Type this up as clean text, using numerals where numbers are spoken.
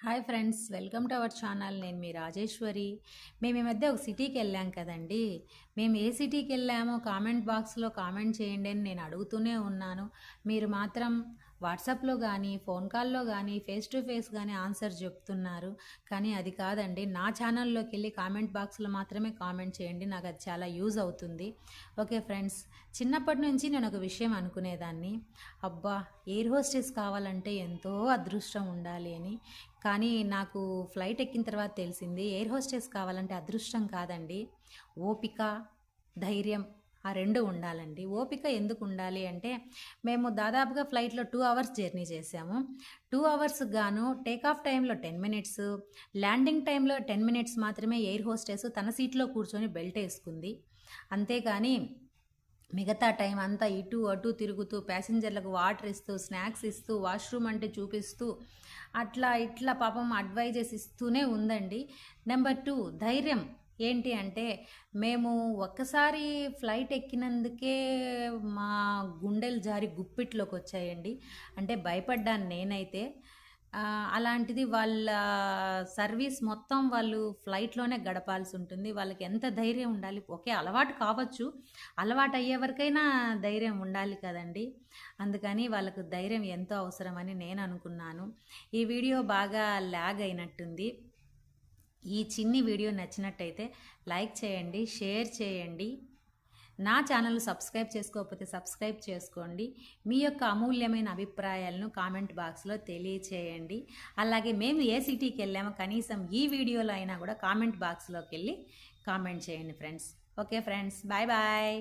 Hi friends, welcome to our channel. నేను మీ రాజేశ్వరి. మేము ఈ మధ్య ఒక సిటీకి వెళ్ళాం కదండి. మేము ఏ సిటీకి వెళ్ళామో కామెంట్ బాక్స్లో కామెంట్ చేయండి అని నేను అడుగుతూనే ఉన్నాను. మీరు మాత్రం వాట్సాప్లో కానీ, ఫోన్ కాల్లో కానీ, ఫేస్ టు ఫేస్ కానీ ఆన్సర్ చెప్తున్నారు. కానీ అది కాదండి, నా ఛానల్లోకి వెళ్ళి కామెంట్ బాక్స్లో మాత్రమే కామెంట్ చేయండి. నాకు అది చాలా యూజ్ అవుతుంది. ఓకే ఫ్రెండ్స్, చిన్నప్పటి నుంచి నేను ఒక విషయం అనుకునేదాన్ని, అబ్బా ఎయిర్ హోస్టెస్ కావాలంటే ఎంతో అదృష్టం ఉండాలి అని. కానీ నాకు ఫ్లైట్ ఎక్కిన తర్వాత తెలిసింది, ఎయిర్ హోస్టెస్ కావాలంటే అదృష్టం కాదండి, ఓపిక, ధైర్యం, ఆ రెండు ఉండాలండి. ఓపిక ఎందుకు ఉండాలి అంటే, మేము దాదాపుగా ఫ్లైట్లో 2 అవర్స్ జర్నీ చేసాము. 2 అవర్స్ గాను టేక్ ఆఫ్ టైంలో 10 మినిట్స్, ల్యాండింగ్ టైంలో 10 మినిట్స్ మాత్రమే ఎయిర్ హోస్టెస్ తన సీట్లో కూర్చొని బెల్ట్ వేసుకుంది. అంతేగాని మిగతా టైం అంతా ఇటు అటు తిరుగుతూ, ప్యాసింజర్లకు వాటర్ ఇస్తూ, స్నాక్స్ ఇస్తూ, వాష్రూమ్ అంటే చూపిస్తూ, అట్లా ఇట్లా పాపం అడ్వైజెస్ ఇస్తూనే ఉందండి. నెంబర్ 2, ధైర్యం. ఏంటి అంటే, మేము ఒక్కసారి ఫ్లైట్ ఎక్కినందుకే మా గుండెలు జారి గుప్పిట్లోకి వచ్చాయండి. అంటే భయపడ్డాను నేనైతే. అలాంటిది వాళ్ళ సర్వీస్ మొత్తం వాళ్ళు ఫ్లైట్లోనే గడపాల్సి ఉంటుంది. వాళ్ళకి ఎంత ధైర్యం ఉండాలి. ఓకే, అలవాటు కావచ్చు, అలవాటు అయ్యే వరకైనా ధైర్యం ఉండాలి కదండి. అందుకని వాళ్ళకు ధైర్యం ఎంతో అవసరమని నేను అనుకున్నాను. ఈ వీడియో బాగా ల్యాగ్ అయినట్టుంది. ఈ చిన్ని వీడియో నచ్చినట్టయితే లైక్ చేయండి, షేర్ చేయండి. నా ఛానల్ సబ్స్క్రైబ్ చేసుకోకపోతే సబ్స్క్రైబ్ చేసుకోండి. మీ యొక్క అమూల్యమైన అభిప్రాయాలను కామెంట్ బాక్స్లో తెలియచేయండి. అలాగే మేము ఏ సిటీకి వెళ్ళామో కనీసం ఈ వీడియోలో అయినా కూడా కామెంట్ బాక్స్లోకి వెళ్ళి కామెంట్ చేయండి friends. Okay friends, bye bye.